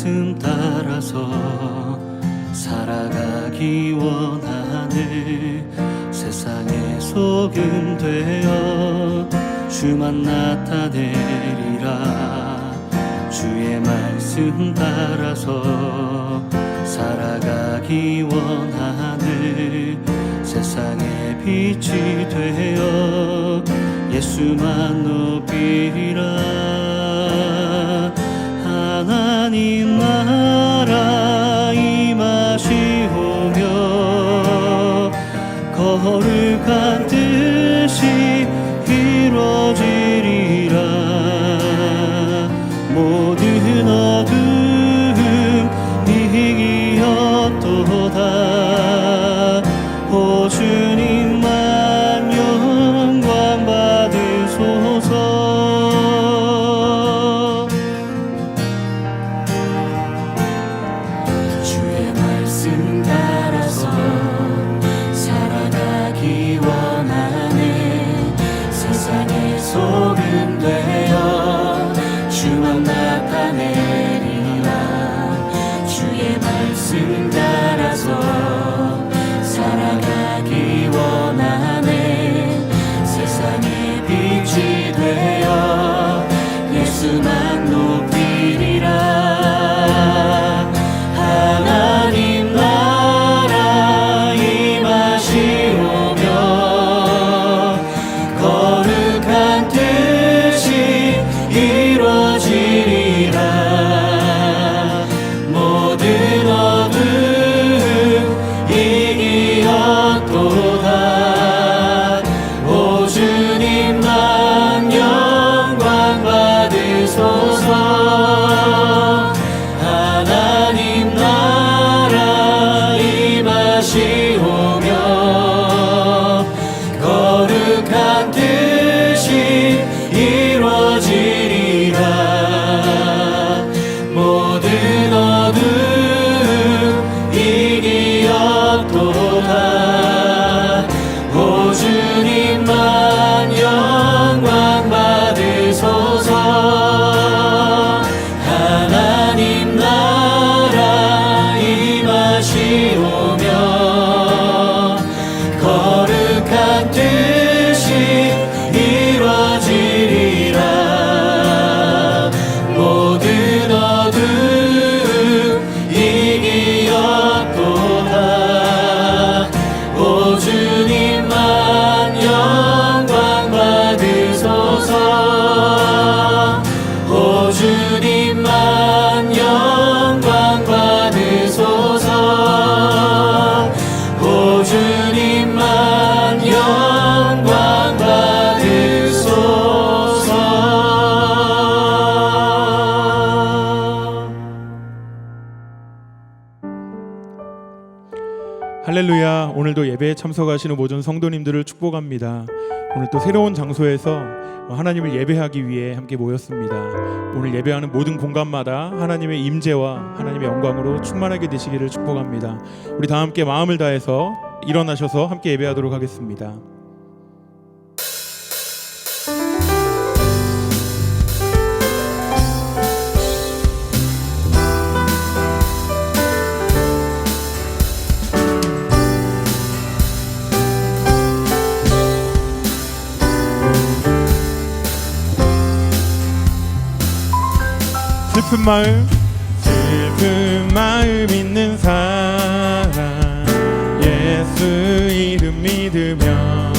말씀 따라서 살아가기 원하네. 세상의 소금 되어 주만 나타내리라. 주의 말씀 따라서 살아가기 원하네. 세상의 빛이 되어 예수만 높이리라. 하나님 나라 임하시오며 거룩한 뜻이 이루어지리라. 모든 어둠 이기었도다. 오 주님만 영광 받으소서. 주의 말씀 따라서 살아가기 원하네. 세상의 소금 되어 주만 나타내리라. 주의 말씀 따라서 살아가기 원하네. 세상의 빛이 되어 예수만 높이리라. 하나님 나라 임하시오며 거룩한 뜻이 이루어지리라. 모든 어둠 이기었도다. 오 주님만 영광 받으소서. 하나님 나라 임하시오며 거룩한 뜻이 이루어지리라. 모든 어둠 이기었도다. 오 주님만 영광 받으소서. 하나님 나라 임하시오며 거룩한 뜻이 이루어지리라. 모든 어둠 이기었도다. 오 주님만 영광 받으소서. 오 주님만 영광 받으소서. 오 주님만 영광 받으소서. 할렐루야. 오늘도 예배에 참석하시는 모든 성도님들을 축복합니다. 오늘 또 새로운 장소에서 하나님을 예배하기 위해 함께 모였습니다. 오늘 예배하는 모든 공간마다 하나님의 임재와 하나님의 영광으로 충만하게 되시기를 축복합니다. 우리 다 함께 마음을 다해서 일어나셔서 함께 예배하도록 하겠습니다. 슬픈 마음 있는 사람 예수 이름 믿으며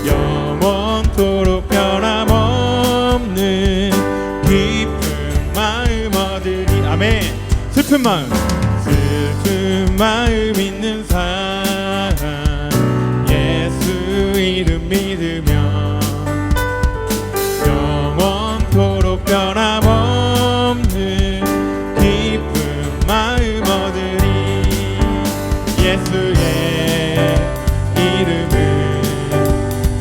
영원토록 변함없는 기쁜 마음 얻으리. 아멘. 슬픈 마음 있는 사람 예수 이름 믿으며 영원토록 변함없는 기쁜 마음 얻으리. 예수의 이름은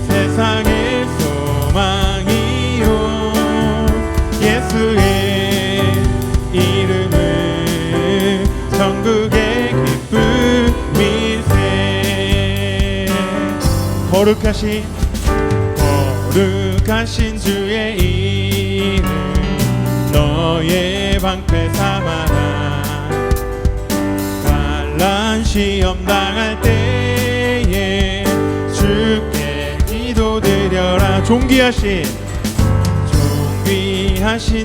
세상의 소망이요. 예수의 이름은 천국의 기쁨일세. 거룩하신 주의 이름 너의 방패 삼아라. 환난 시험 당할 때에 주께 기도드려라. 존귀하신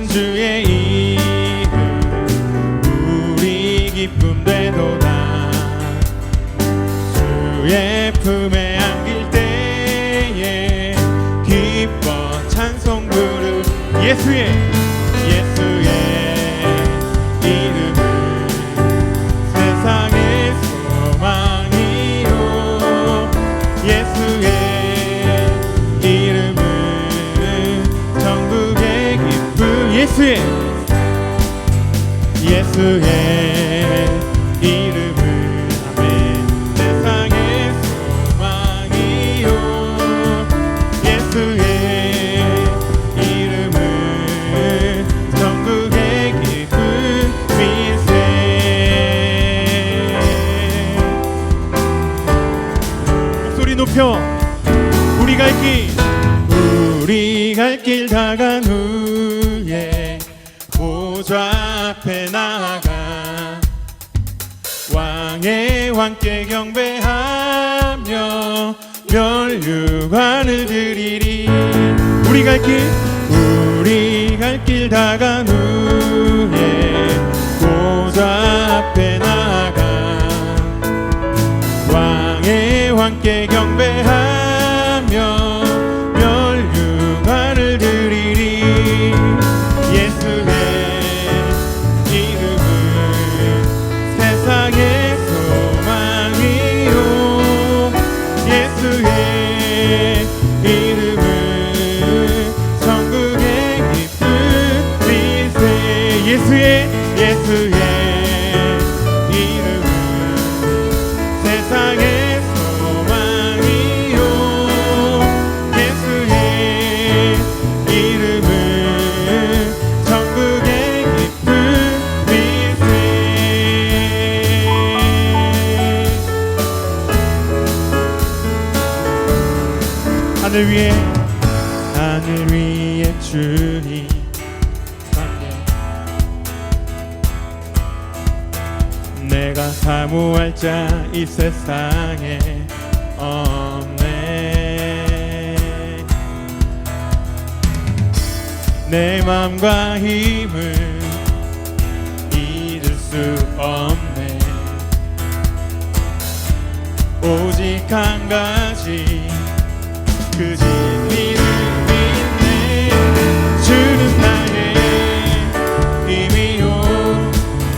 주의 이름 우리 기쁨 되도다. 주의 품에 안길 때에 기뻐 찬송 부르. 예수의 이름은 세상의 소망이요. 예수의 이름은 천국의 기쁨. 예수의 이름은 아멘. 세상의 소망이요. 예수의 이름은 천국의 기쁨일세. 목소리 높여. 우리 갈 길 다 간 후에 보좌 앞에 나아가 왕의 왕께 경배하며 면류관을 드리리. 우리 갈 길 다 간 후에 보좌 앞에 나아가 왕의 왕께 경배하며 면류관을 드리리. 예수의 이름은 세상의 소망이요. 예수의 이름은 천국의 기쁨일세. 예수의 이름은 세상의 소망이요. 예수의 이름은 천국의 기쁨일세. 하늘 위에 주님 내가 사모할 자 이 세상에 없네. 내 맘과 힘을 잊을 수 없네. 오직 한 가지 그 진리를 믿네. 주는 나의 힘이요.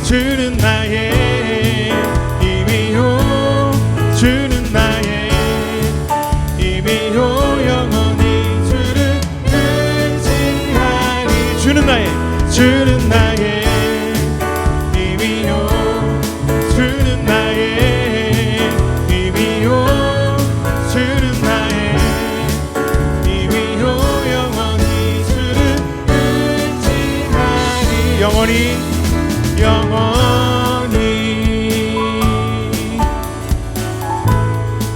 주는 나의 힘이요. 주는 나의 힘이요. 영원히 주를 의지하리. 주는 나의 힘이요. 주는 나의 힘이요. 주는 나의 힘이요. 영원히 주를 의지하리. 영원히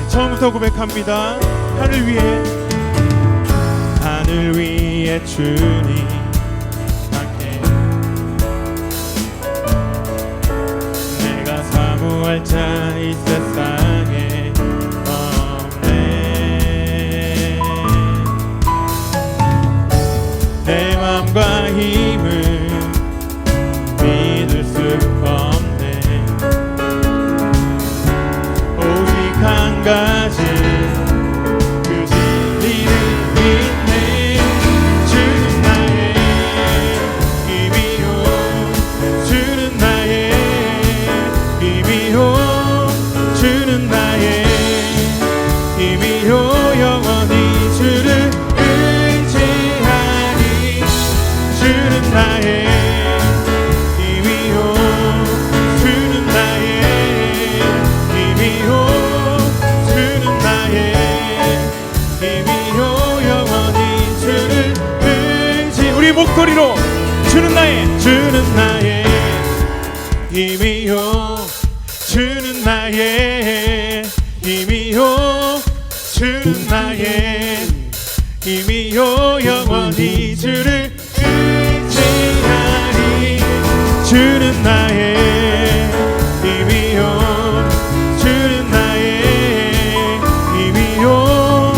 처음부터 고백합니다. 하늘 위에 주님 함께 내가 사모할 자 이 세상에 없네. 내 맘과 힘을 믿을 수 없네. 오직 한 가지 그 진리를 믿네. 주는 나의 힘이요. 주는 나의 힘이요. 주는 나의 힘이요. 영원히 주를 의지하리. 주는 나의 힘이요. 주는 나의 힘이요. 주는 나의 힘이요. 영원히 주를 의지. 우리 목소리로 주는 나의 힘이요. 주는 나의 힘이요. 주는 나의 힘이요. 영원히 주를 의지하리. 주는 나의 힘이요 주는 나의 힘이요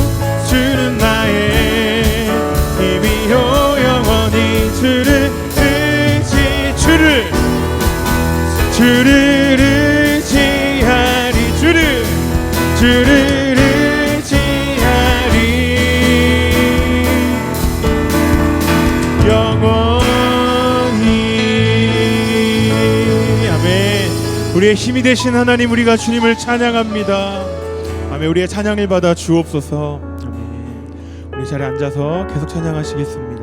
주는 나의 힘이요 영원히 주를 의지하리 주를 의지하리 영원히. 아멘. 우리의 힘이 되신 하나님, 우리가 주님을 찬양합니다. 아멘. 우리의 찬양을 받아 주옵소서. 아멘. 우리 자리에 앉아서 계속 찬양하시겠습니다.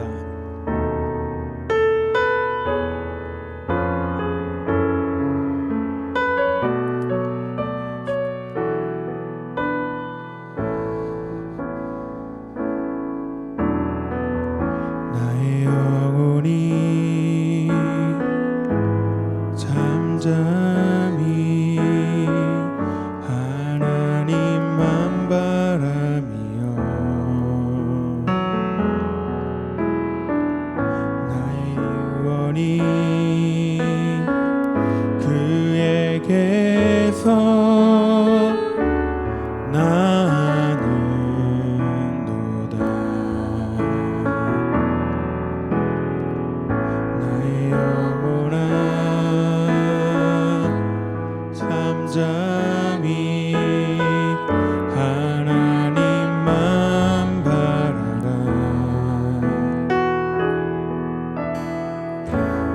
나의 영혼이 잠잠히 하나님만 바라며 나의 유언이 그에게서 나는도다. 나의 영혼아 잠잠히 하나님만 바라라.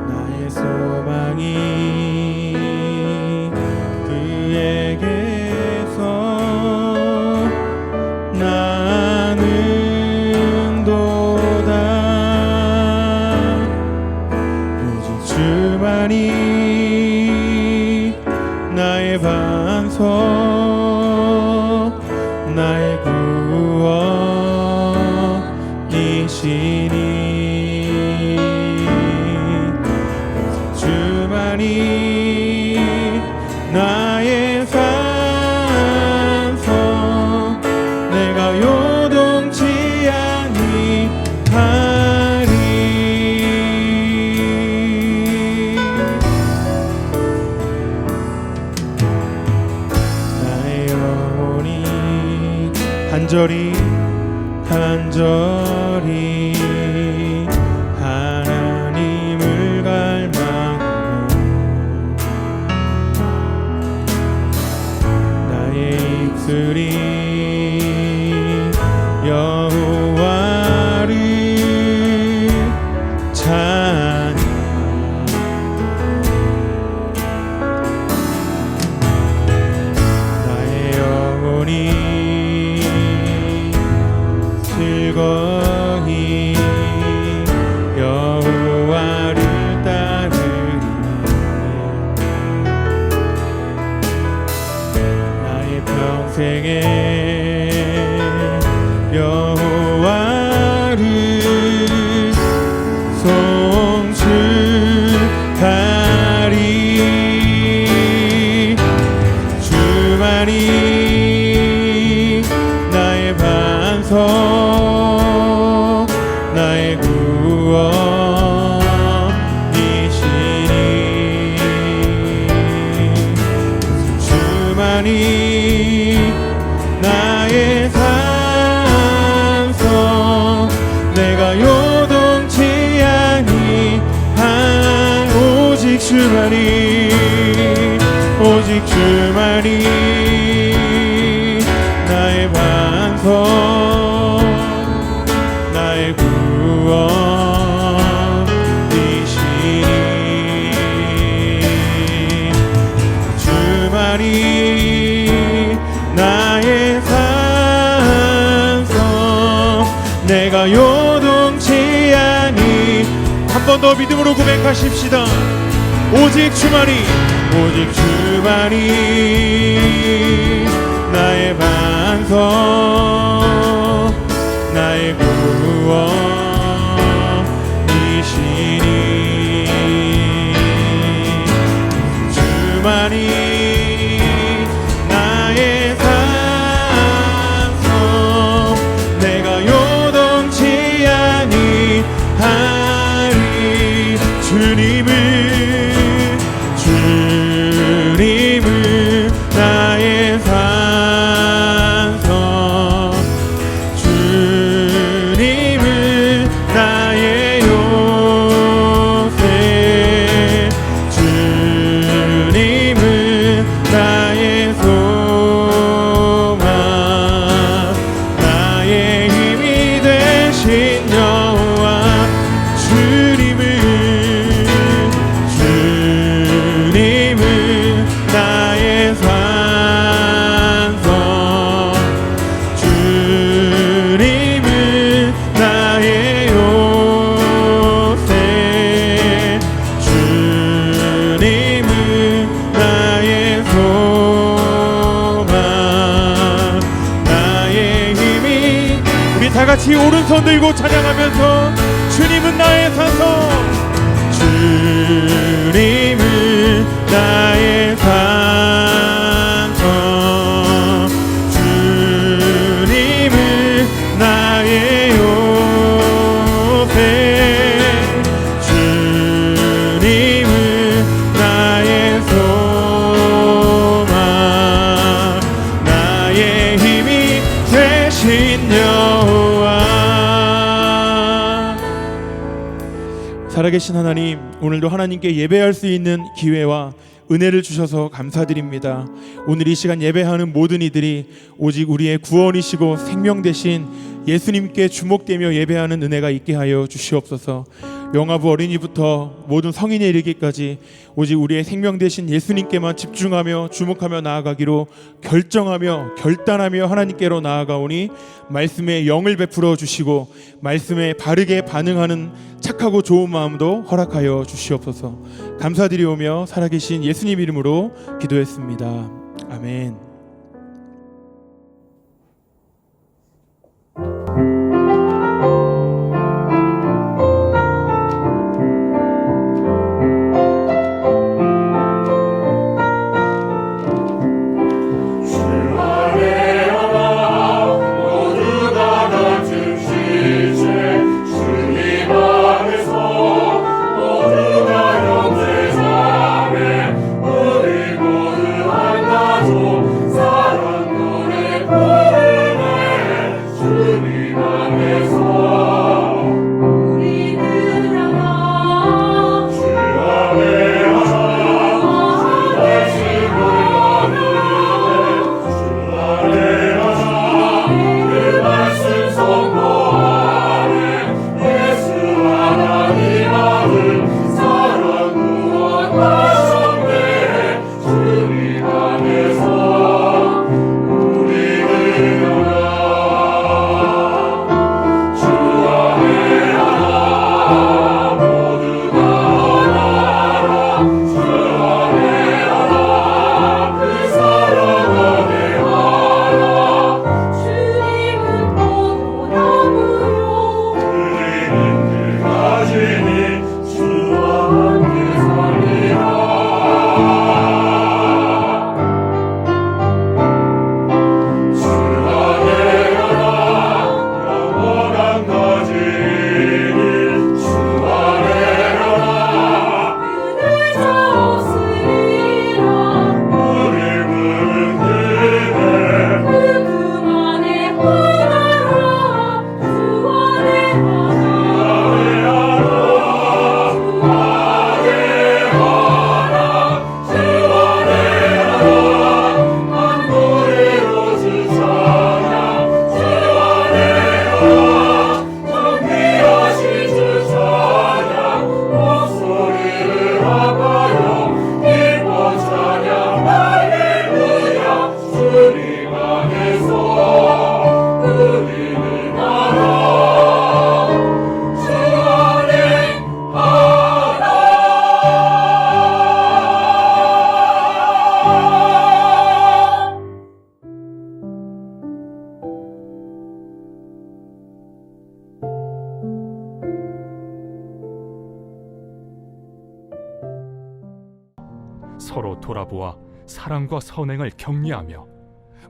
나의 소망이 그에게서 나는도다. 오직 주만이 나의 반석 나의 구원이시니 주만이 나의 반석 내가 요동치 아니하리. 나의 영혼이 간절히 하나님을 갈망하며 나의 입술이 여호와를 찬양. 나의 영혼이 즐거이 여호와를 따르리. 나의 평생에 여호와를 송축하리. 주만이 나의 반석 나의 구원이시니 주만이 나의 반석 내가 요동치 아니한 오직 주만이 나의 반석 나의 구원이시니 주만이 나의 반석 내가 요동치 아니. 한 번 더 믿음으로 고백하십시다. 오직 주만이 나의 반석 나의 구원이시니 주만이 나의 반석 내가 요동치 아니하리. 주님을 같이 오른손 들고 찬양하면서 주님은 나의 산성, 주님은 나의 산성, 주님은 나의 요새, 주님은 나의 소망, 나의 힘이 되신 여호와. 살아계신 하나님, 오늘도 하나님께 예배할 수 있는 기회와 은혜를 주셔서 감사드립니다. 오늘 이 시간 예배하는 모든 이들이 오직 우리의 구원이시고 생명 되신 예수님께 주목되며 예배하는 은혜가 있게 하여 주시옵소서. 영아부 어린이부터 모든 성인에 이르기까지 오직 우리의 생명 되신 예수님께만 집중하며 주목하며 나아가기로 결정하며 결단하며 하나님께로 나아가오니 말씀에 영을 베풀어 주시고 말씀에 바르게 반응하는 착하고 좋은 마음도 허락하여 주시옵소서. 감사드리오며 살아계신 예수님 이름으로 기도했습니다. 아멘. 서로 돌아보아 사랑과 선행을 격려하며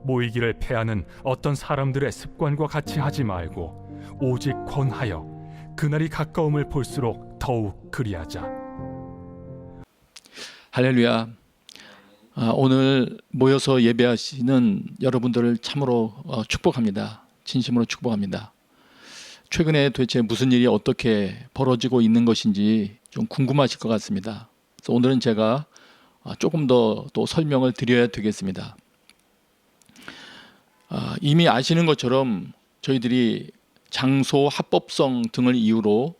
모이기를 패하는 어떤 사람들의 습관과 같이 하지 말고 오직 권하여 그날이 가까움을 볼수록 더욱 그리하자. 할렐루야. 오늘 모여서 예배하시는 여러분들을 참으로 축복합니다. 진심으로 축복합니다. 최근에 도대체 무슨 일이 어떻게 벌어지고 있는 것인지 좀 궁금하실 것 같습니다. 그래서 오늘은 제가 조금 더 또 설명을 드려야 되겠습니다. 이미 아시는 것처럼 저희들이 장소 합법성 등을 이유로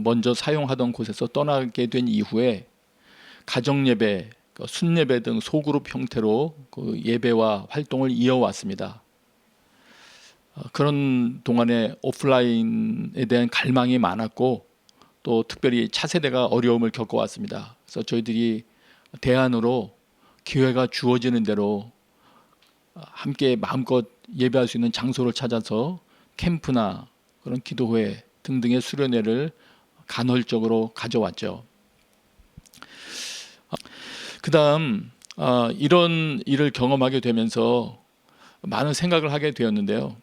먼저 사용하던 곳에서 떠나게 된 이후에 가정예배, 순예배 등 소그룹 형태로 예배와 활동을 이어왔습니다. 그런 동안에 오프라인에 대한 갈망이 많았고 또 특별히 차세대가 어려움을 겪어왔습니다. 그래서 저희들이 대안으로 기회가 주어지는 대로 함께 마음껏 예배할 수 있는 장소를 찾아서 캠프나 그런 기도회 등등의 수련회를 간헐적으로 가져왔죠. 그다음 이런 일을 경험하게 되면서 많은 생각을 하게 되었는데요.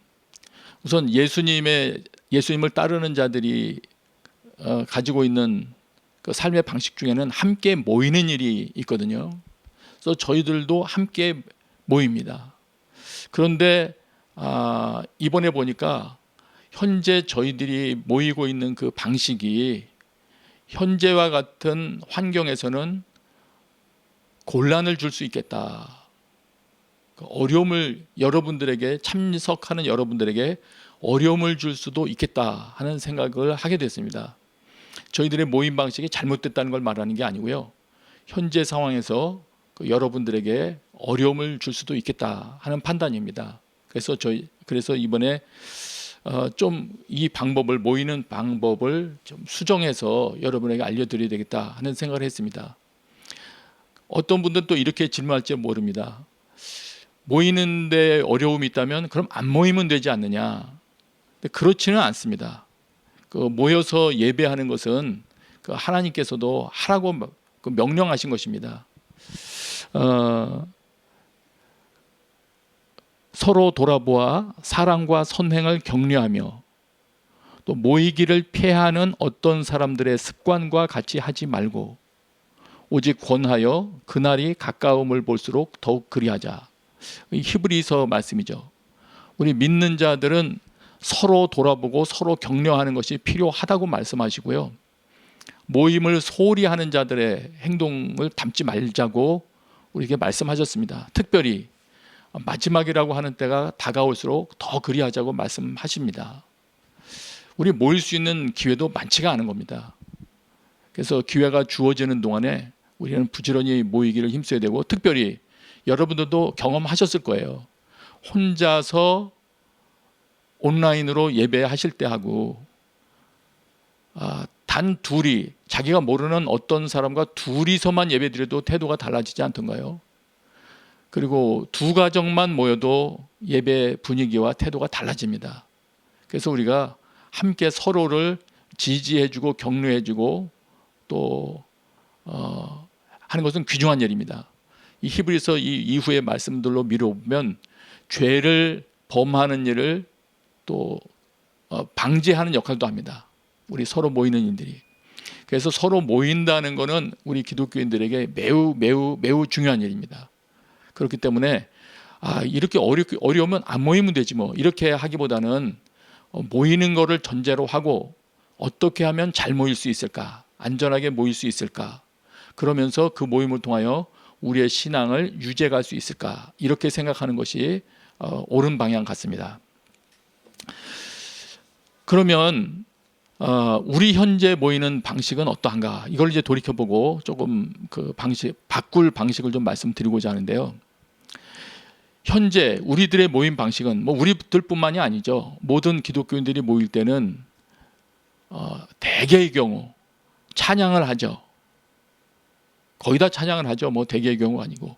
우선 예수님을 따르는 자들이 가지고 있는 그 삶의 방식 중에는 함께 모이는 일이 있거든요. 그래서 저희들도 함께 모입니다. 그런데 이번에 보니까 현재 저희들이 모이고 있는 그 방식이 현재와 같은 환경에서는 곤란을 줄 수 있겠다. 어려움을 여러분들에게 참석하는 여러분들에게 어려움을 줄 수도 있겠다 하는 생각을 하게 됐습니다. 저희들의 모임 방식이 잘못됐다는 걸 말하는 게 아니고요. 현재 상황에서 여러분들에게 어려움을 줄 수도 있겠다 하는 판단입니다. 그래서 이번에 좀 이 방법을 모이는 방법을 좀 수정해서 여러분에게 알려드려야 되겠다 하는 생각을 했습니다. 어떤 분들은 또 이렇게 질문할지 모릅니다. 모이는데 어려움이 있다면 그럼 안 모이면 되지 않느냐? 근데 그렇지는 않습니다. 모여서 예배하는 것은 하나님께서도 하라고 명령하신 것입니다. 서로 돌아보아 사랑과 선행을 격려하며 또 모이기를 피하는 어떤 사람들의 습관과 같이 하지 말고 오직 권하여 그날이 가까움을 볼수록 더욱 그리하자. 히브리서 말씀이죠. 우리 믿는 자들은 서로 돌아보고 서로 격려하는 것이 필요하다고 말씀하시고요. 모임을 소홀히 하는 자들의 행동을 담지 말자고 우리에게 말씀하셨습니다. 특별히 마지막이라고 하는 때가 다가올수록 더 그리하자고 말씀하십니다. 우리 모일 수 있는 기회도 많지가 않은 겁니다. 그래서 기회가 주어지는 동안에 우리는 부지런히 모이기를 힘써야 되고, 특별히 여러분들도 경험하셨을 거예요. 혼자서 온라인으로 예배하실 때 하고 단 둘이, 자기가 모르는 어떤 사람과 둘이서만 예배드려도 태도가 달라지지 않던가요? 그리고 두 가정만 모여도 예배 분위기와 태도가 달라집니다. 그래서 우리가 함께 서로를 지지해주고 격려해주고 또 하는 것은 귀중한 일입니다. 이 히브리서 이 이후의 말씀들로 미뤄보면 죄를 범하는 일을 또 방지하는 역할도 합니다. 우리 서로 모이는 인들이. 그래서 서로 모인다는 것은 우리 기독교인들에게 매우 중요한 일입니다. 그렇기 때문에 이렇게 어려우면 안 모이면 되지 뭐, 이렇게 하기보다는 모이는 것을 전제로 하고 어떻게 하면 잘 모일 수 있을까, 안전하게 모일 수 있을까, 그러면서 그 모임을 통하여 우리의 신앙을 유지해 갈 수 있을까, 이렇게 생각하는 것이 옳은 방향 같습니다. 그러면 우리 현재 모이는 방식은 어떠한가, 이걸 이제 돌이켜보고 조금 바꿀 방식을 좀 말씀드리고자 하는데요. 현재 우리들의 모임 방식은 우리들뿐만이 아니죠. 모든 기독교인들이 모일 때는 대개의 경우 찬양을 하죠. 거의 다 찬양을 하죠. 대개의 경우 아니고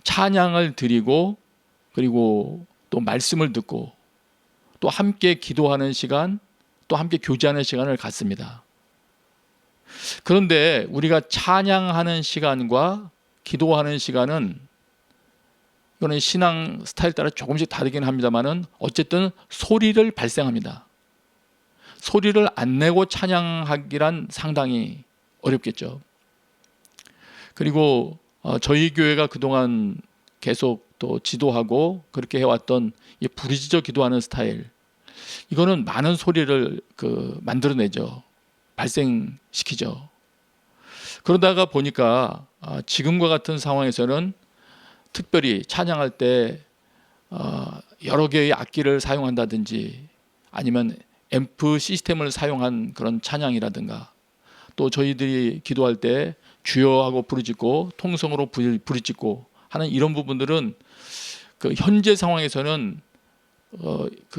찬양을 드리고, 그리고 또 말씀을 듣고, 또 함께 기도하는 시간, 또 함께 교제하는 시간을 갖습니다. 그런데 우리가 찬양하는 시간과 기도하는 시간은, 이거는 신앙 스타일 따라 조금씩 다르긴 합니다만은 어쨌든 소리를 발생합니다. 소리를 안 내고 찬양하기란 상당히 어렵겠죠. 그리고 저희 교회가 그동안 계속 또 지도하고 그렇게 해왔던 이 부르짖어 기도하는 스타일, 이거는 많은 소리를 만들어내죠. 발생시키죠. 그러다가 보니까 지금과 같은 상황에서는 특별히 찬양할 때 여러 개의 악기를 사용한다든지 아니면 앰프 시스템을 사용한 그런 찬양이라든가, 또 저희들이 기도할 때 주여 하고 부르짖고 통성으로 부르짖고 하는 이런 부분들은 현재 상황에서는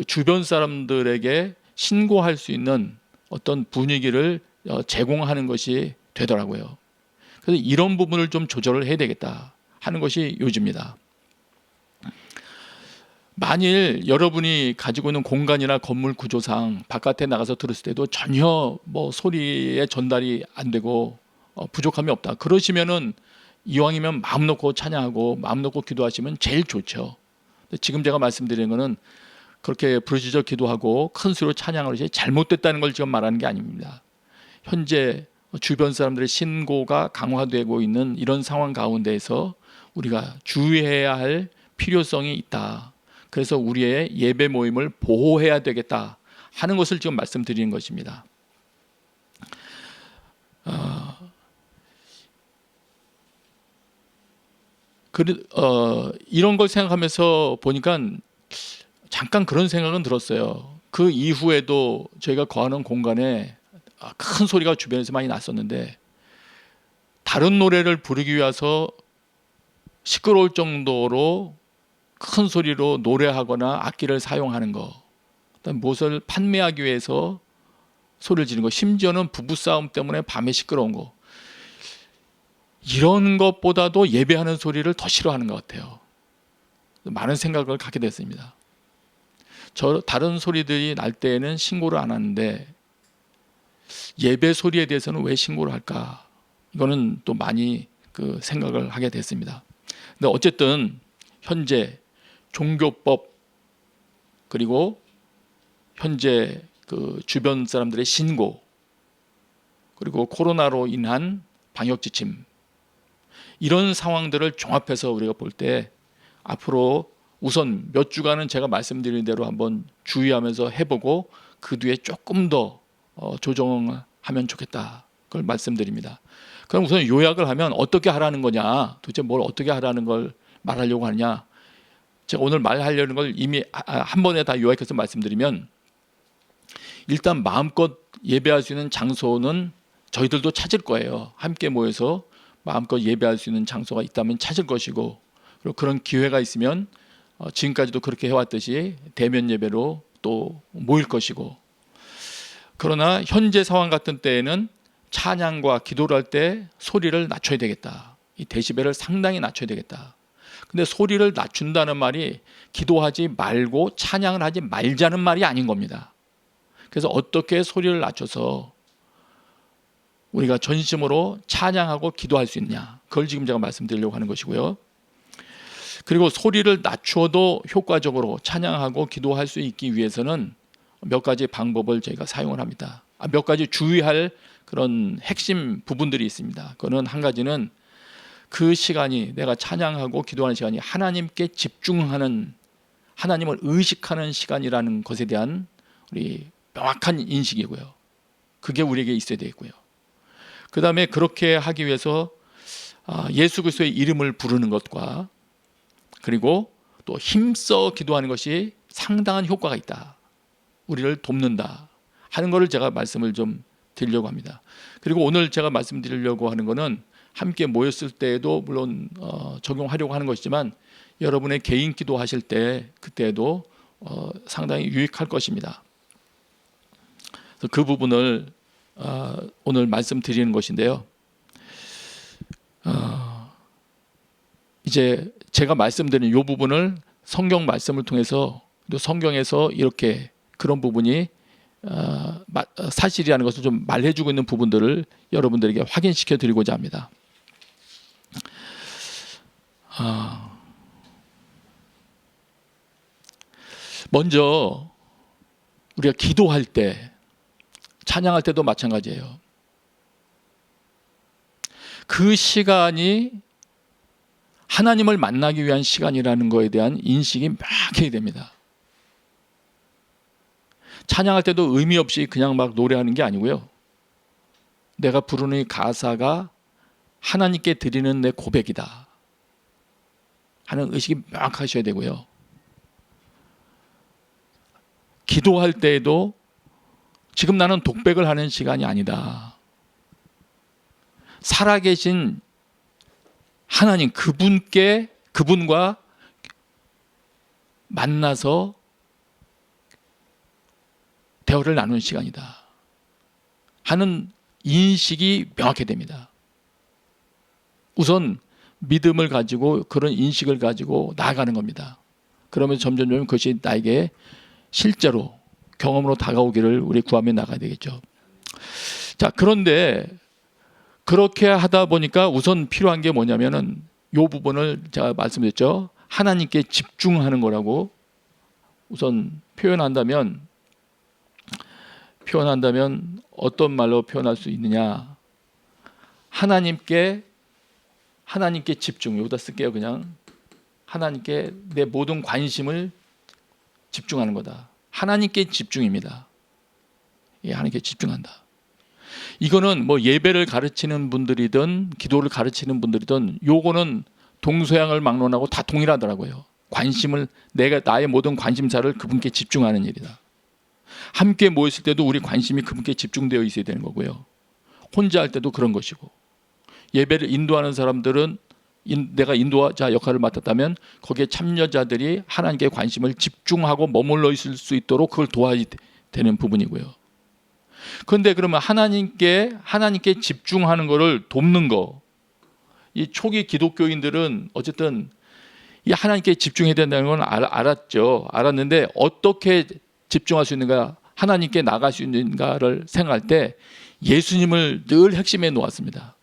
주변 사람들에게 신고할 수 있는 어떤 분위기를 제공하는 것이 되더라고요. 그래서 이런 부분을 좀 조절을 해야 되겠다 하는 것이 요지입니다. 만일 여러분이 가지고 있는 공간이나 건물 구조상 바깥에 나가서 들었을 때도 전혀 뭐 소리의 전달이 안 되고 부족함이 없다. 그러시면은 이왕이면 마음 놓고 찬양하고 마음 놓고 기도하시면 제일 좋죠. 근데 지금 제가 말씀드리는 거는 그렇게 부르짖어 기도하고 큰 소리로 찬양하는 것이 잘못됐다는 걸 지금 말하는 게 아닙니다. 현재 주변 사람들의 신고가 강화되고 있는 이런 상황 가운데에서 우리가 주의해야 할 필요성이 있다. 그래서 우리의 예배 모임을 보호해야 되겠다 하는 것을 지금 말씀드리는 것입니다. 이런 걸 생각하면서 보니까 잠깐 그런 생각은 들었어요. 그 이후에도 저희가 거하는 공간에 큰 소리가 주변에서 많이 났었는데 다른 노래를 부르기 위해서 시끄러울 정도로 큰 소리로 노래하거나 악기를 사용하는 거, 그다음 무엇을 판매하기 위해서 소리를 지르는 거, 심지어는 부부싸움 때문에 밤에 시끄러운 거, 이런 것보다도 예배하는 소리를 더 싫어하는 것 같아요. 많은 생각을 갖게 됐습니다. 다른 소리들이 날 때에는 신고를 안 하는데 예배 소리에 대해서는 왜 신고를 할까? 이거는 또 많이 그 생각을 하게 됐습니다. 근데 어쨌든 현재 종교법 그리고 현재 그 주변 사람들의 신고 그리고 코로나로 인한 방역 지침, 이런 상황들을 종합해서 우리가 볼 때 앞으로 우선 몇 주간은 제가 말씀드린 대로 한번 주의하면서 해보고 그 뒤에 조금 더 조정하면 좋겠다, 그걸 말씀드립니다. 그럼 우선 요약을 하면 어떻게 하라는 거냐, 도대체 뭘 어떻게 하라는 걸 말하려고 하느냐, 제가 오늘 말하려는 걸 이미 한 번에 다 요약해서 말씀드리면, 일단 마음껏 예배할 수 있는 장소는 저희들도 찾을 거예요. 함께 모여서 마음껏 예배할 수 있는 장소가 있다면 찾을 것이고, 그리고 그런 기회가 있으면 지금까지도 그렇게 해왔듯이 대면 예배로 또 모일 것이고, 그러나 현재 상황 같은 때에는 찬양과 기도를 할 때 소리를 낮춰야 되겠다. 이 데시벨을 상당히 낮춰야 되겠다. 근데 소리를 낮춘다는 말이 기도하지 말고 찬양을 하지 말자는 말이 아닌 겁니다. 그래서 어떻게 소리를 낮춰서 우리가 전심으로 찬양하고 기도할 수 있냐, 그걸 지금 제가 말씀드리려고 하는 것이고요. 그리고 소리를 낮춰도 효과적으로 찬양하고 기도할 수 있기 위해서는 몇 가지 방법을 저희가 사용을 합니다. 몇 가지 주의할 그런 핵심 부분들이 있습니다. 그거는 한 가지는 그 시간이, 내가 찬양하고 기도하는 시간이 하나님께 집중하는, 하나님을 의식하는 시간이라는 것에 대한 우리 명확한 인식이고요. 그게 우리에게 있어야 되고요. 그 다음에 그렇게 하기 위해서 예수 그리스도의 이름을 부르는 것과 그리고 또 힘써 기도하는 것이 상당한 효과가 있다, 우리를 돕는다 하는 것을 제가 말씀을 좀 드리려고 합니다. 그리고 오늘 제가 말씀드리려고 하는 것은 함께 모였을 때에도 물론 적용하려고 하는 것이지만 여러분의 개인 기도하실 때 그때에도 상당히 유익할 것입니다. 그래서 그 부분을 오늘 말씀드리는 것인데요. 이제 제가 말씀드린 이 부분을 성경 말씀을 통해서, 또 성경에서 이렇게 그런 부분이 사실이라는 것을 좀 말해주고 있는 부분들을 여러분들에게 확인시켜 드리고자 합니다. 먼저 우리가 기도할 때, 찬양할 때도 마찬가지예요. 그 시간이 하나님을 만나기 위한 시간이라는 것에 대한 인식이 명확해야 됩니다. 찬양할 때도 의미 없이 그냥 막 노래하는 게 아니고요. 내가 부르는 이 가사가 하나님께 드리는 내 고백이다 하는 의식이 명확하셔야 되고요. 기도할 때에도 지금 나는 독백을 하는 시간이 아니다. 살아계신 하나님, 그분과 만나서 대화를 나누는 시간이다 하는 인식이 명확해야 됩니다. 우선 믿음을 가지고 그런 인식을 가지고 나아가는 겁니다. 그러면 점점 그것이 나에게 실제로 경험으로 다가오기를 우리 구하며 나가야 되겠죠. 자, 그런데 그렇게 하다 보니까 우선 필요한 게 뭐냐면은 이 부분을 제가 말씀드렸죠. 하나님께 집중하는 거라고 우선 표현한다면 어떤 말로 표현할 수 있느냐? 하나님께 집중. 여기다 쓸게요. 그냥 하나님께 내 모든 관심을 집중하는 거다. 하나님께 집중입니다. 예, 하나님께 집중한다. 이거는 뭐 예배를 가르치는 분들이든 기도를 가르치는 분들이든 요거는 동서양을 막론하고 다 동일하더라고요. 관심을 나의 모든 관심사를 그분께 집중하는 일이다. 함께 모였을 때도 우리 관심이 그분께 집중되어 있어야 되는 거고요. 혼자 할 때도 그런 것이고, 예배를 인도하는 사람들은 내가 인도자 역할을 맡았다면 거기에 참여자들이 하나님께 관심을 집중하고 머물러 있을 수 있도록 그걸 도와야 되는 부분이고요. 그런데 그러면 하나님께 집중하는 것을 돕는 거, 이 초기 기독교인들은 어쨌든 이 하나님께 집중해야 된다는 건 알았는데 어떻게 집중할 수 있는가, 하나님께 나갈 수 있는가를 생각할 때 예수님을 늘 핵심에 놓았습니다.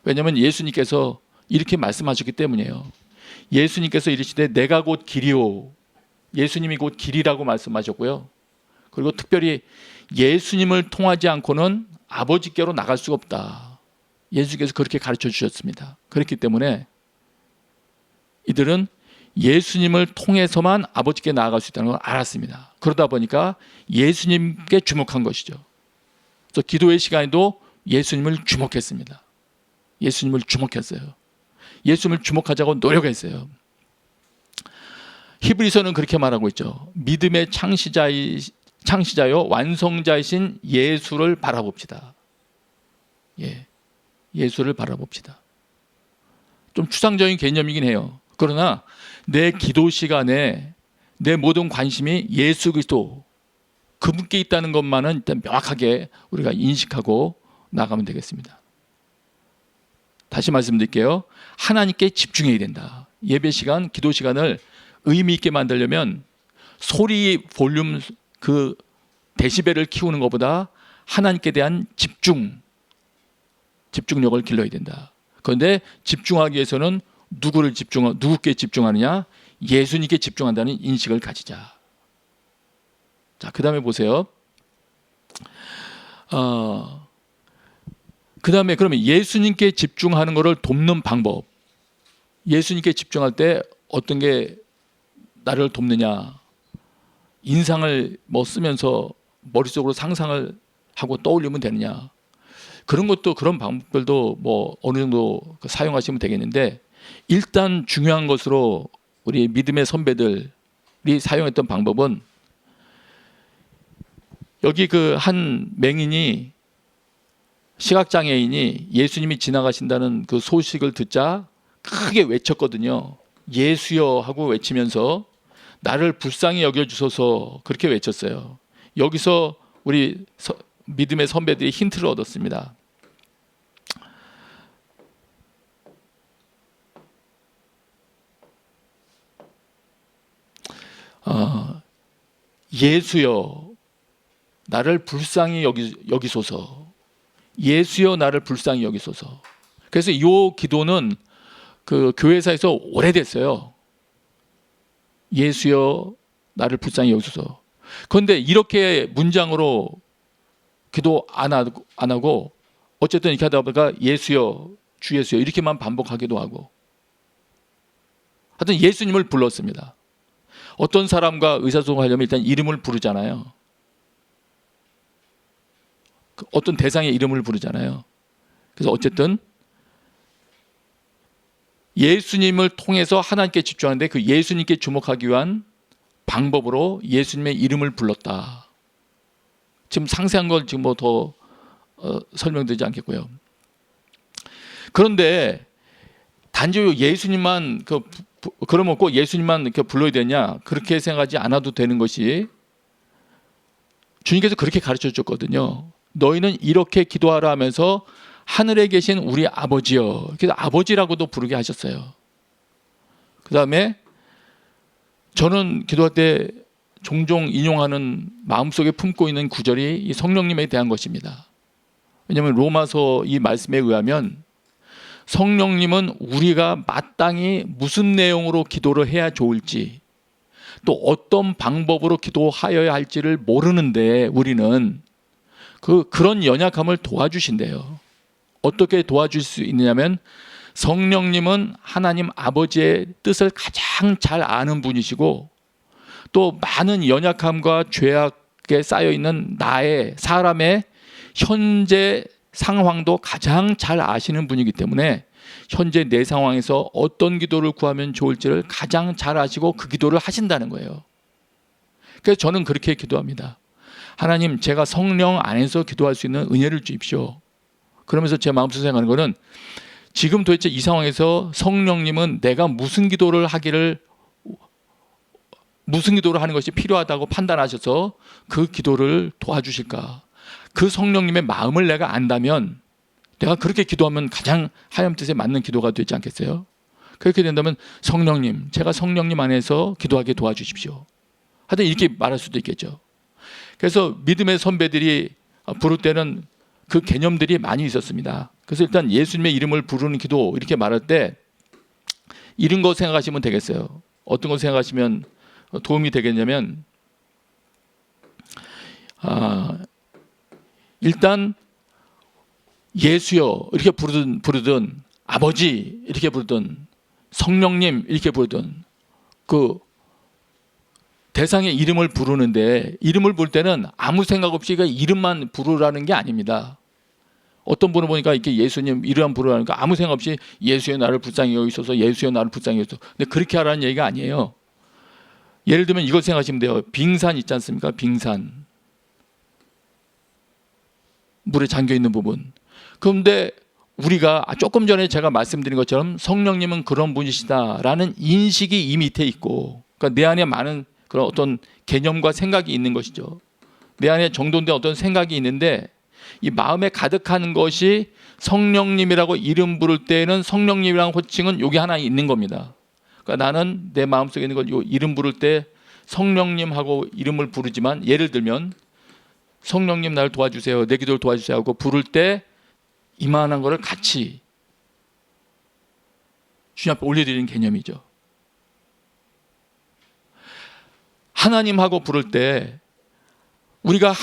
왜냐하면 예수님께서 이렇게 말씀하셨기 때문이에요. 예수님께서 이르시되 내가 곧 길이요, 예수님이 곧 길이라고 말씀하셨고요. 그리고 특별히 예수님을 통하지 않고는 아버지께로 나갈 수가 없다. 예수께서 그렇게 가르쳐 주셨습니다. 그렇기 때문에 이들은 예수님을 통해서만 아버지께 나아갈 수 있다는 걸 알았습니다. 그러다 보니까 예수님께 주목한 것이죠. 그래서 기도의 시간에도 예수님을 주목했습니다. 예수님을 주목했어요. 예수님을 주목하자고 노력했어요. 히브리서는 그렇게 말하고 있죠. 믿음의 창시자요 완성자이신 예수를 바라봅시다. 예, 예수를 바라봅시다. 좀 추상적인 개념이긴 해요. 그러나 내 기도 시간에 내 모든 관심이 예수 그리스도 그분께 있다는 것만은 일단 명확하게 우리가 인식하고 나가면 되겠습니다. 다시 말씀드릴게요. 하나님께 집중해야 된다. 예배 시간, 기도 시간을 의미 있게 만들려면 소리 볼륨 그 데시벨을 키우는 것보다 하나님께 대한 집중력을 길러야 된다. 그런데 집중하기 위해서는 누구께 집중하느냐? 예수님께 집중한다는 인식을 가지자. 자, 그 다음에 보세요. 그 다음에 그러면 예수님께 집중하는 것을 돕는 방법. 예수님께 집중할 때 어떤 게 나를 돕느냐? 인상을 쓰면서 머릿속으로 상상을 하고 떠올리면 되느냐? 그런 방법들도 어느 정도 사용하시면 되겠는데, 일단 중요한 것으로 우리 믿음의 선배들이 사용했던 방법은, 여기 한 맹인이, 시각장애인이 예수님이 지나가신다는 그 소식을 듣자 크게 외쳤거든요. 예수여 하고 외치면서 나를 불쌍히 여겨주소서, 그렇게 외쳤어요. 여기서 우리 믿음의 선배들이 힌트를 얻었습니다. 예수여 나를 불쌍히 여기소서. 예수여 나를 불쌍히 여기소서. 그래서 이 기도는 그 교회사에서 오래됐어요. 예수여 나를 불쌍히 여기소서. 그런데 이렇게 문장으로 기도 안 하고 어쨌든 이렇게 하다 보니까 예수여 주 예수여 이렇게만 반복하기도 하고, 하여튼 예수님을 불렀습니다. 어떤 사람과 의사소통하려면 일단 이름을 부르잖아요. 어떤 대상의 이름을 부르잖아요. 그래서 어쨌든 예수님을 통해서 하나님께 집중하는데 그 예수님께 주목하기 위한 방법으로 예수님의 이름을 불렀다. 지금 상세한 걸 지금 더 설명드리지 않겠고요. 그런데 단지 예수님만 그러면 꼭 예수님만 이렇게 불러야 되냐? 그렇게 생각하지 않아도 되는 것이, 주님께서 그렇게 가르쳐 줬거든요. 너희는 이렇게 기도하라 하면서 하늘에 계신 우리 아버지여, 그래서 아버지라고도 부르게 하셨어요. 그 다음에 저는 기도할 때 종종 인용하는 마음속에 품고 있는 구절이 이 성령님에 대한 것입니다. 왜냐하면 로마서 이 말씀에 의하면 성령님은 우리가 마땅히 무슨 내용으로 기도를 해야 좋을지, 또 어떤 방법으로 기도하여야 할지를 모르는데 우리는 그런 연약함을 도와주신대요. 어떻게 도와줄 수 있느냐면 성령님은 하나님 아버지의 뜻을 가장 잘 아는 분이시고, 또 많은 연약함과 죄악에 쌓여있는 사람의 현재 상황도 가장 잘 아시는 분이기 때문에 현재 내 상황에서 어떤 기도를 구하면 좋을지를 가장 잘 아시고 그 기도를 하신다는 거예요. 그래서 저는 그렇게 기도합니다. 하나님, 제가 성령 안에서 기도할 수 있는 은혜를 주십시오. 그러면서 제 마음속에 생각하는 거는 지금 도대체 이 상황에서 성령님은 내가 무슨 기도를 하는 것이 필요하다고 판단하셔서 그 기도를 도와주실까? 그 성령님의 마음을 내가 안다면 내가 그렇게 기도하면 가장 하나님 뜻에 맞는 기도가 되지 않겠어요? 그렇게 된다면 성령님, 제가 성령님 안에서 기도하게 도와주십시오. 하여튼 이렇게 말할 수도 있겠죠. 그래서 믿음의 선배들이 부를 때는 그 개념들이 많이 있었습니다. 그래서 일단 예수님의 이름을 부르는 기도 이렇게 말할 때 이런 거 생각하시면 되겠어요. 어떤 거 생각하시면 도움이 되겠냐면 일단 예수여 이렇게 부르든 아버지 이렇게 부르든 성령님 이렇게 부르든 그 대상의 이름을 부르는데, 이름을 부를 때는 아무 생각 없이 이름만 부르라는 게 아닙니다. 어떤 분을 보니까 이렇게 예수님 이름 부르라니까 아무 생각 없이 예수여 나를 불쌍히 여기소서, 예수여 나를 불쌍히 여기소서. 근데 그렇게 하라는 얘기가 아니에요. 예를 들면 이걸 생각하시면 돼요. 빙산 있지 않습니까? 빙산, 물에 잠겨 있는 부분. 그런데 우리가 조금 전에 제가 말씀드린 것처럼 성령님은 그런 분이시다라는 인식이 이 밑에 있고, 그러니까 내 안에 많은 그런 어떤 개념과 생각이 있는 것이죠. 내 안에 정돈된 어떤 생각이 있는데 이 마음에 가득하는 것이 성령님이라고 이름 부를 때에는 성령님이라는 호칭은 여기 하나 있는 겁니다. 그러니까 나는 내 마음속에 있는 걸 이름 부를 때 성령님하고 이름을 부르지만, 예를 들면 성령님 나를 도와주세요, 내 기도를 도와주세요 하고 부를 때 이만한 거를 같이 주님 앞에 올려드리는 개념이죠. 하나님하고 부를 때 우리가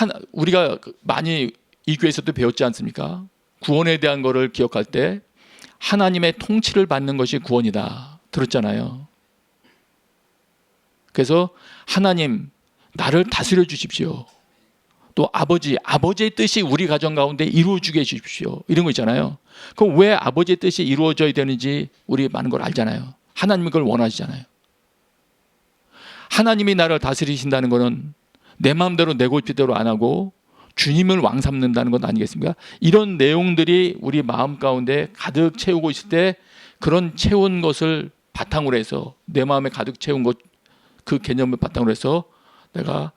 많이 이 교회에서도 배웠지 않습니까? 구원에 대한 거를 기억할 때 하나님의 통치를 받는 것이 구원이다 들었잖아요. 그래서 하나님 나를 다스려 주십시오. 또 아버지의 뜻이 우리 가정 가운데 이루어지게 해주십시오. 이런 거 있잖아요. 그럼 왜 아버지의 뜻이 이루어져야 되는지 우리 많은 걸 알잖아요. 하나님이 그걸 원하시잖아요. 하나님이 나를 다스리신다는 것은 내 마음대로 내 골피대로 안 하고 주님을 왕 삼는다는 것 아니겠습니까? 이런 내용들이 우리 마음 가운데 가득 채우고 있을 때 그런 채운 것을 바탕으로 해서 내 마음에 가득 채운 것, 그 개념을 바탕으로 해서 내가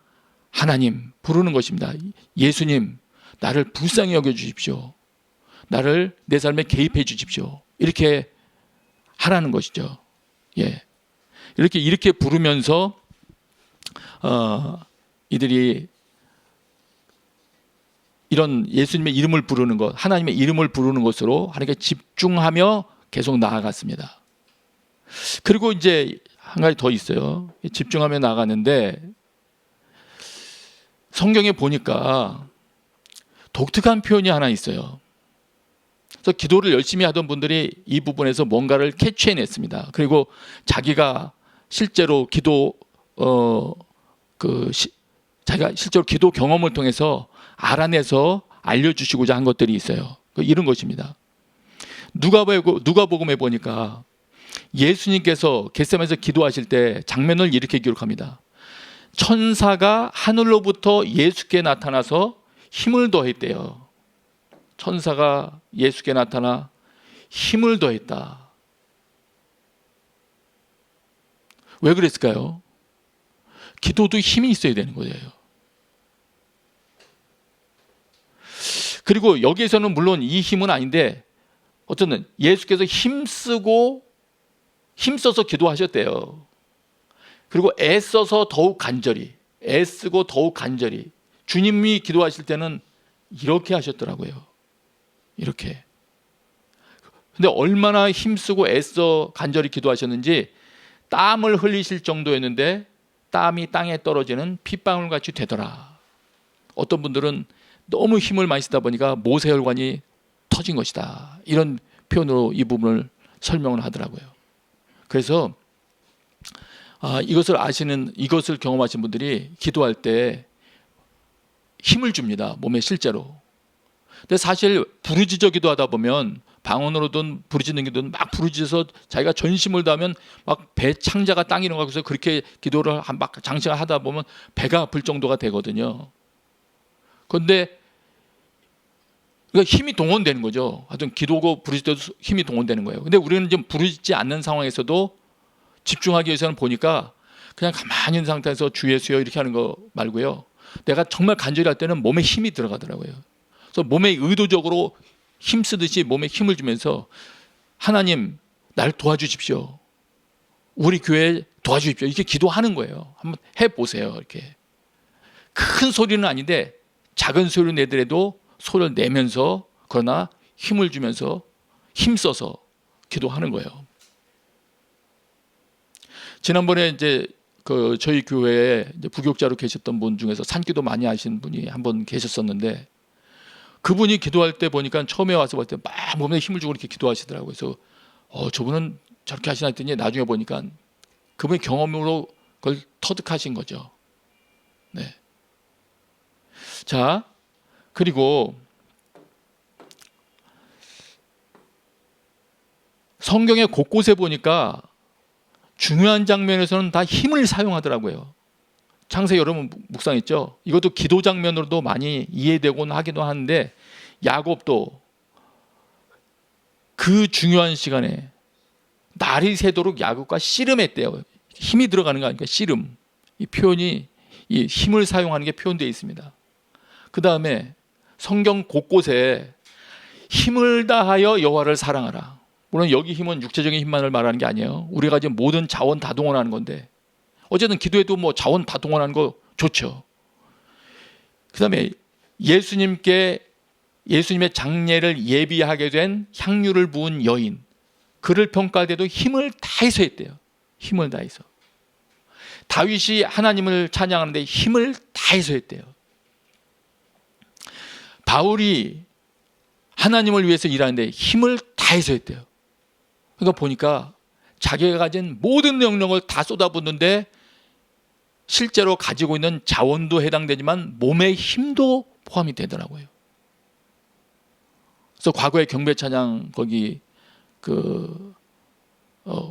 하나님 부르는 것입니다. 예수님 나를 불쌍히 여겨주십시오. 나를 내 삶에 개입해 주십시오. 이렇게 하라는 것이죠. 예, 이렇게 부르면서 이들이 이런 예수님의 이름을 부르는 것, 하나님의 이름을 부르는 것으로 하나님께 집중하며 계속 나아갔습니다. 그리고 이제 한 가지 더 있어요. 집중하며 나아갔는데 성경에 보니까 독특한 표현이 하나 있어요. 그래서 기도를 열심히 하던 분들이 이 부분에서 뭔가를 캐치해냈습니다. 그리고 자기가 실제로 자기가 실제로 기도 경험을 통해서 알아내서 알려주시고자 한 것들이 있어요. 이런 것입니다. 누가복음에 보니까 예수님께서 겟세마네에서 기도하실 때 장면을 이렇게 기록합니다. 천사가 하늘로부터 예수께 나타나서 힘을 더했대요. 천사가 예수께 나타나 힘을 더했다. 왜 그랬을까요? 기도도 힘이 있어야 되는 거예요. 그리고 여기에서는 물론 이 힘은 아닌데 어쨌든 예수께서 힘써서 기도하셨대요. 그리고 애써서 더욱 간절히, 애쓰고 더욱 간절히. 주님이 기도하실 때는 이렇게 하셨더라고요. 이렇게. 근데 얼마나 힘쓰고 애써 간절히 기도하셨는지 땀을 흘리실 정도였는데 땀이 땅에 떨어지는 핏방울 같이 되더라. 어떤 분들은 너무 힘을 많이 쓰다 보니까 모세혈관이 터진 것이다. 이런 표현으로 이 부분을 설명을 하더라고요. 그래서 이것을 경험하신 분들이 기도할 때 힘을 줍니다. 몸에 실제로. 근데 사실 부르짖어 기도하다 보면 방언으로든 부르짖는 기도든 막 부르짖어서 자기가 전심을 다하면 막 배 창자가 땅이 일어나서 그렇게 기도를 막 장시간 하다 보면 배가 아플 정도가 되거든요. 그런데 그러니까 힘이 동원되는 거죠. 하여튼 기도고 부르짖을 때도 힘이 동원되는 거예요. 근데 우리는 좀 부르짖지 않는 상황에서도 집중하기 위해서는 보니까 그냥 가만히 있는 상태에서 주 예수여 이렇게 하는 거 말고요. 내가 정말 간절히 할 때는 몸에 힘이 들어가더라고요. 그래서 몸에 의도적으로 힘쓰듯이 몸에 힘을 주면서 하나님 날 도와주십시오. 우리 교회 도와주십시오. 이렇게 기도하는 거예요. 한번 해보세요. 이렇게 큰 소리는 아닌데 작은 소리를 내더라도 소리를 내면서 그러나 힘을 주면서 힘써서 기도하는 거예요. 지난번에 이제 저희 교회에 이제 부교육자로 계셨던 분 중에서 산기도 많이 하신 분이 한 분 계셨었는데 그분이 기도할 때 보니까 처음에 와서 볼 때 막 몸에 힘을 주고 이렇게 기도하시더라고요. 그래서 저분은 저렇게 하시나 했더니 나중에 보니까 그분의 경험으로 그걸 터득하신 거죠. 네. 자, 그리고 성경의 곳곳에 보니까 중요한 장면에서는 다 힘을 사용하더라고요. 창세기 여러분 묵상했죠? 이것도 기도 장면으로도 많이 이해되곤 하기도 하는데 야곱도 그 중요한 시간에 날이 새도록 야곱과 씨름했대요. 힘이 들어가는 거 아니까 씨름. 이 표현이 이 힘을 사용하는 게 표현되어 있습니다. 그 다음에 성경 곳곳에 힘을 다하여 여호와를 사랑하라. 물론 여기 힘은 육체적인 힘만을 말하는 게 아니에요. 우리가 지금 모든 자원 다 동원하는 건데 어쨌든 기도에도 뭐 자원 다 동원하는 거 좋죠. 그 다음에 예수님의 장례를 예비하게 된 향유를 부은 여인, 그를 평가할 때도 힘을 다해서 했대요. 힘을 다해서. 다윗이 하나님을 찬양하는데 힘을 다해서 했대요. 바울이 하나님을 위해서 일하는데 힘을 다해서 했대요. 그러니까 보니까 자기가 가진 모든 능력을 다 쏟아붓는데 실제로 가지고 있는 자원도 해당되지만 몸의 힘도 포함이 되더라고요. 그래서 과거에 경배 찬양 거기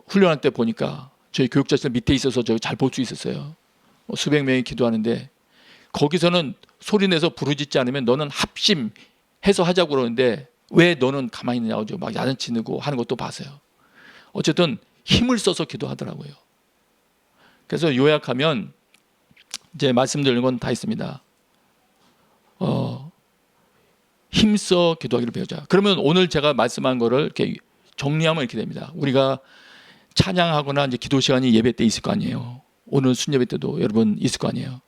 훈련할 때 보니까 저희 교육자실 밑에 있어서 저 잘 볼 수 있었어요. 수백 명이 기도하는데 거기서는 소리 내서 부르짖지 않으면 너는 합심해서 하자고 그러는데 왜 너는 가만히 있느냐고 막 야단치고 하는 것도 봤어요. 어쨌든 힘을 써서 기도하더라고요. 그래서 요약하면 이제 말씀드리는 건 다 있습니다. 힘써 기도하기를 배우자. 그러면 오늘 제가 말씀한 거를 이렇게 정리하면 이렇게 됩니다. 우리가 찬양하거나 이제 기도 시간이 예배 때 있을 거 아니에요. 오늘 순예배 때도 여러분 있을 거 아니에요.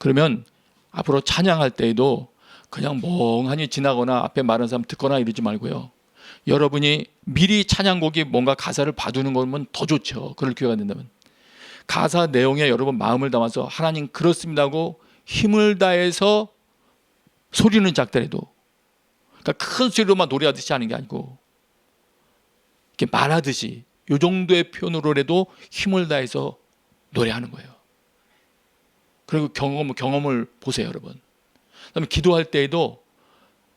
그러면 앞으로 찬양할 때에도 그냥 멍하니 지나거나 앞에 말하는 사람 듣거나 이러지 말고요. 여러분이 미리 찬양곡이 뭔가 가사를 봐두는 거면 더 좋죠. 그럴 기회가 된다면. 가사 내용에 여러분 마음을 담아서 하나님 그렇습니다 하고 힘을 다해서 소리는 작더라도 그러니까 큰 소리로만 노래하듯이 하는 게 아니고 이렇게 말하듯이 이 정도의 표현으로라도 힘을 다해서 노래하는 거예요. 그리고 경험을 보세요, 여러분. 그다음에 기도할 때에도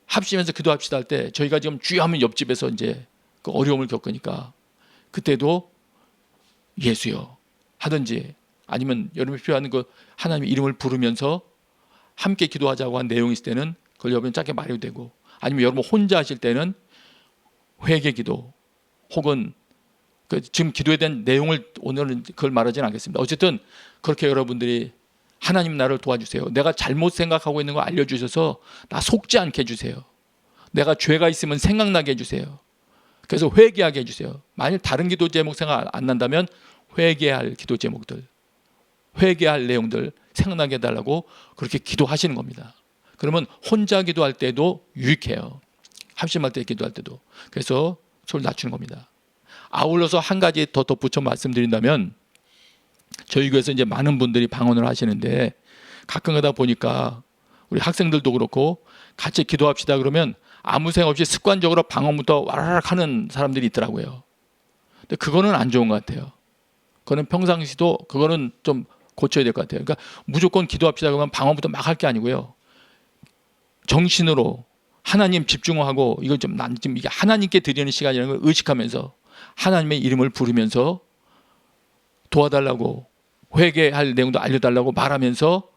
합심해서 기도합시다 할 때 저희가 지금 주여 하면 옆집에서 이제 그 어려움을 겪으니까 그때도 예수여 하든지 아니면 여러분이 필요한 그 하나님의 이름을 부르면서 함께 기도하자고 한 내용이 있을 때는 그걸 여러분 짧게 말해도 되고 아니면 여러분 혼자 하실 때는 회개 기도 혹은 지금 기도에 대한 내용을 오늘은 그걸 말하지는 않겠습니다. 어쨌든 그렇게 여러분들이 하나님 나를 도와주세요. 내가 잘못 생각하고 있는 거 알려주셔서 나 속지 않게 해주세요. 내가 죄가 있으면 생각나게 해주세요. 그래서 회개하게 해주세요. 만일 다른 기도 제목 생각 안 난다면 회개할 기도 제목들 회개할 내용들 생각나게 해달라고 그렇게 기도하시는 겁니다. 그러면 혼자 기도할 때도 유익해요. 합심할 때 기도할 때도. 그래서 소리를 낮추는 겁니다. 아울러서 한 가지 더 덧붙여 말씀드린다면, 저희 교회에서 이제 많은 분들이 방언을 하시는데 가끔 가다 보니까 우리 학생들도 그렇고 같이 기도합시다 그러면 아무 생각 없이 습관적으로 방언부터 와라락 하는 사람들이 있더라고요. 근데 그거는 안 좋은 것 같아요. 그거는 평상시도 그거는 좀 고쳐야 될 것 같아요. 그러니까 무조건 기도합시다 그러면 방언부터 막 할 게 아니고요. 정신으로 하나님 집중하고, 이걸 좀 난 지금 이게 하나님께 드리는 시간이라는 걸 의식하면서 하나님의 이름을 부르면서 도와달라고, 회개할 내용도 알려달라고 말하면서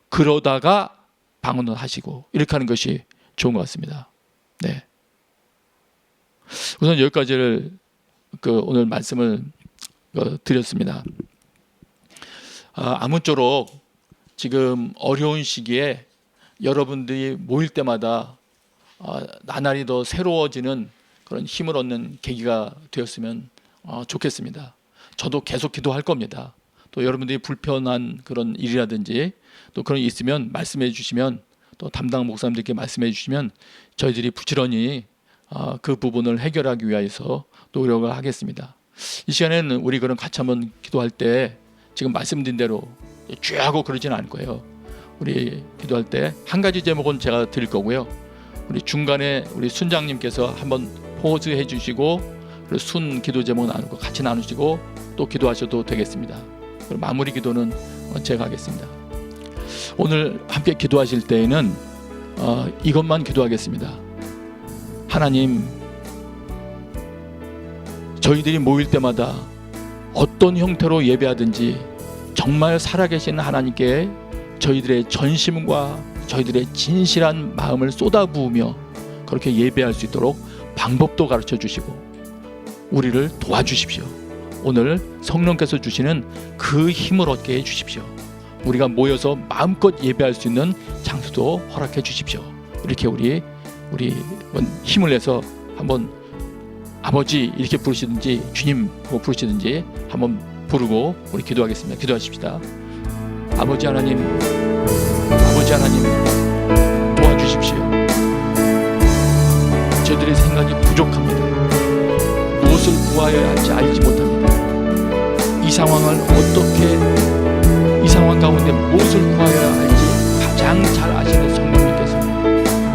그러다가 방언을 하시고 이렇게 하는 것이 좋은 것 같습니다. 네. 우선 여기까지를 오늘 말씀을 드렸습니다. 아무쪼록 지금 어려운 시기에 여러분들이 모일 때마다 나날이 더 새로워지는 그런 힘을 얻는 계기가 되었으면 좋겠습니다. 저도 계속 기도할 겁니다. 또 여러분들이 불편한 그런 일이라든지 또 그런 게 있으면 말씀해 주시면, 또 담당 목사님들께 말씀해 주시면 저희들이 부지런히 그 부분을 해결하기 위해서 노력을 하겠습니다. 이 시간에는 우리 그런 같이 한번 기도할 때 지금 말씀드린 대로 쭉 하고 그러지는 않을 거예요. 우리 기도할 때 한 가지 제목은 제가 드릴 거고요. 우리 중간에 우리 순장님께서 한번 포즈해 주시고, 그리고 순 기도 제목 나누고 같이 나누시고 또 기도하셔도 되겠습니다. 그리고 마무리 기도는 제가 하겠습니다. 오늘 함께 기도하실 때에는 이것만 기도하겠습니다. 하나님, 저희들이 모일 때마다 어떤 형태로 예배하든지 정말 살아계신 하나님께 저희들의 전심과 저희들의 진실한 마음을 쏟아부으며 그렇게 예배할 수 있도록 방법도 가르쳐 주시고 우리를 도와주십시오. 오늘 성령께서 주시는 그 힘을 얻게 해 주십시오. 우리가 모여서 마음껏 예배할 수 있는 장소도 허락해 주십시오. 이렇게 우리 힘을 내서 한번 아버지 이렇게 부르시든지 주님 부르시든지 한번 부르고 우리 기도하겠습니다. 기도하십시다. 아버지 하나님 도와주십시오. 저희들의 생각이 부족합니다. 무엇을 구하여야 할지 알지 못합니다. 이 상황을 이 상황 가운데 무엇을 구하여야 할지 가장 잘 아시는 성령님께서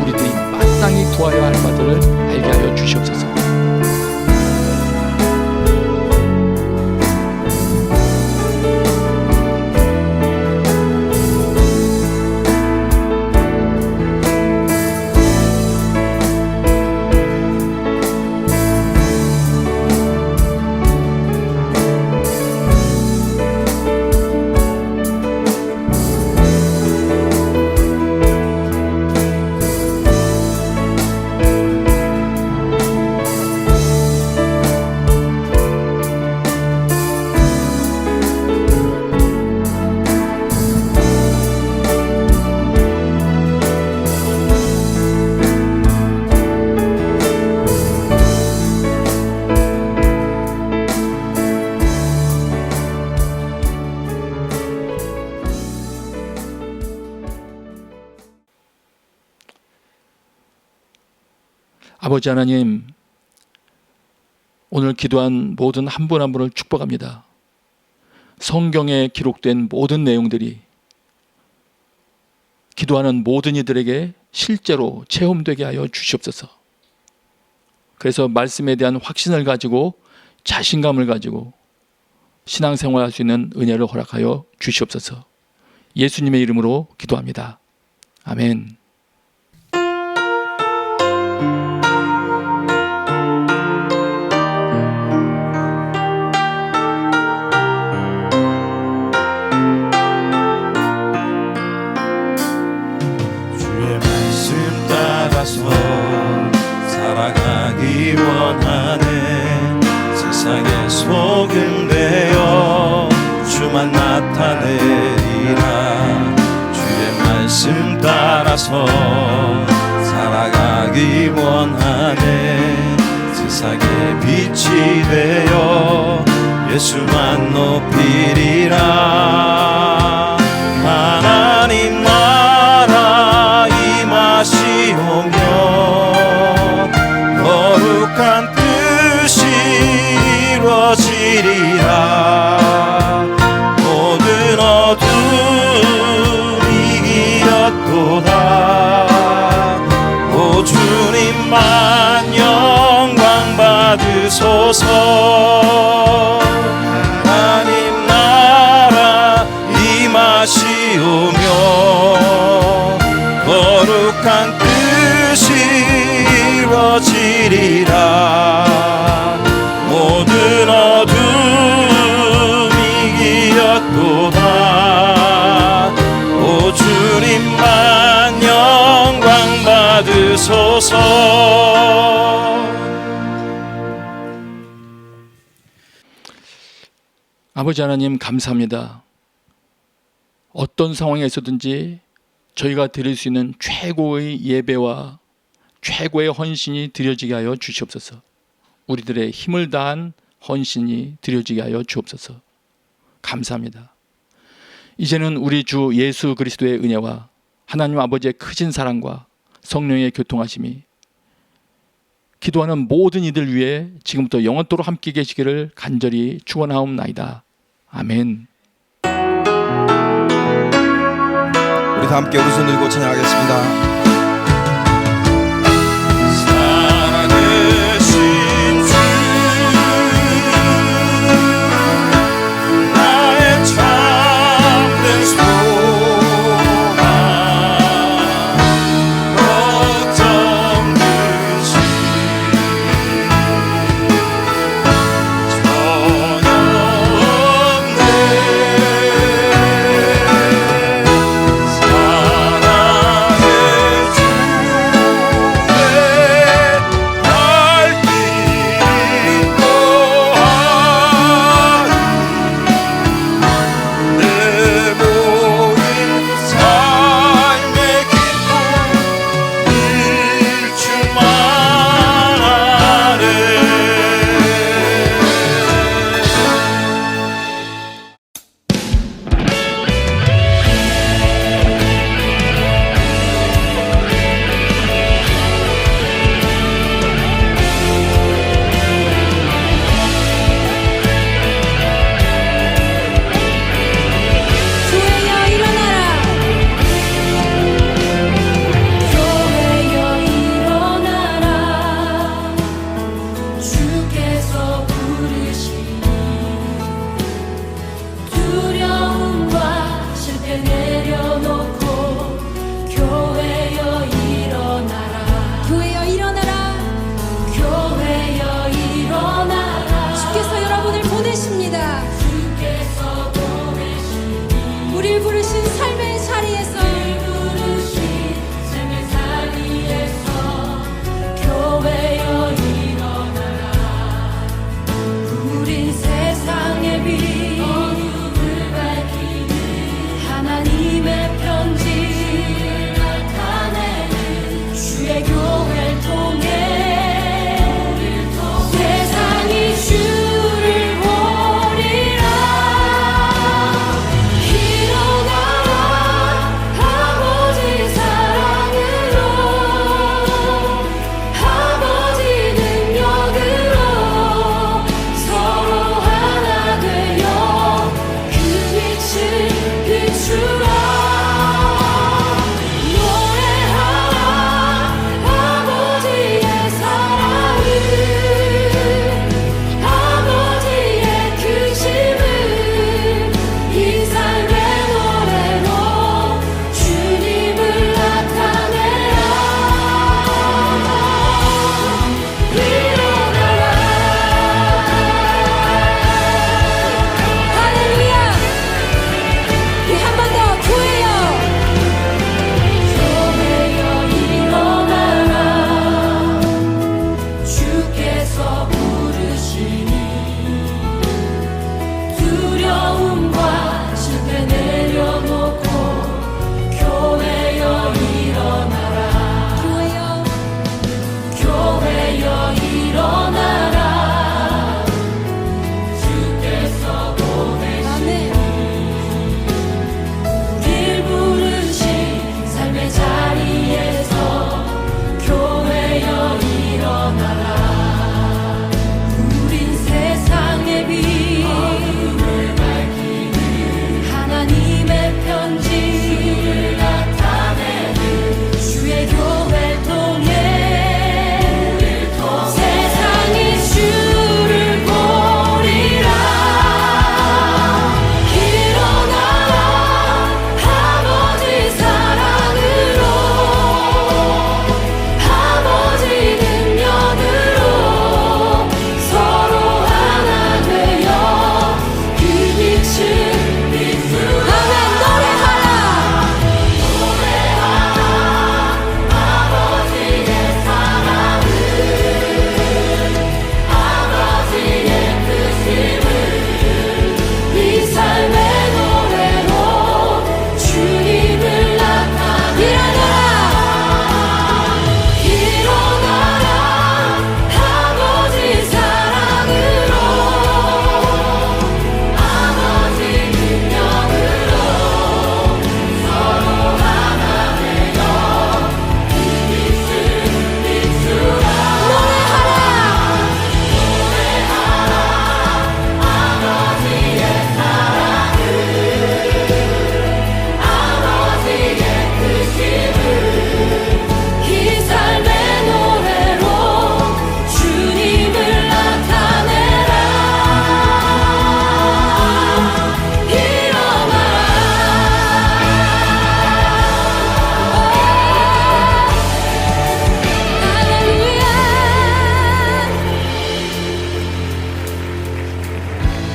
우리들이 마땅히 구하여야 할 바들을 알게 하여 주시옵소서. 아버지 하나님, 오늘 기도한 모든 한 분 한 분을 축복합니다. 성경에 기록된 모든 내용들이 기도하는 모든 이들에게 실제로 체험되게 하여 주시옵소서. 그래서 말씀에 대한 확신을 가지고 자신감을 가지고 신앙생활할 수 있는 은혜를 허락하여 주시옵소서. 예수님의 이름으로 기도합니다. 아멘. 살아가기 원하네. 세상의 소금 되어 주만 나타내리라. 주의 말씀 따라서 살아가기 원하네. 세상의 빛이 되어 예수만 높이리라. 받으소서. 하나님 나라 임하시오며 거룩한 뜻이 이루어지리라. 모든 어둠이 이겼도다. 오 주님만 영광 받으소서. 아버지 하나님 감사합니다. 어떤 상황에 있어든지 저희가 드릴 수 있는 최고의 예배와 최고의 헌신이 드려지게 하여 주시옵소서. 우리들의 힘을 다한 헌신이 드려지게 하여 주옵소서. 감사합니다. 이제는 우리 주 예수 그리스도의 은혜와 하나님 아버지의 크신 사랑과 성령의 교통하심이 기도하는 모든 이들 위해 지금부터 영원토록 함께 계시기를 간절히 축원하옵나이다. 아멘. 우리 다 함께 오른손 들고 찬양하겠습니다.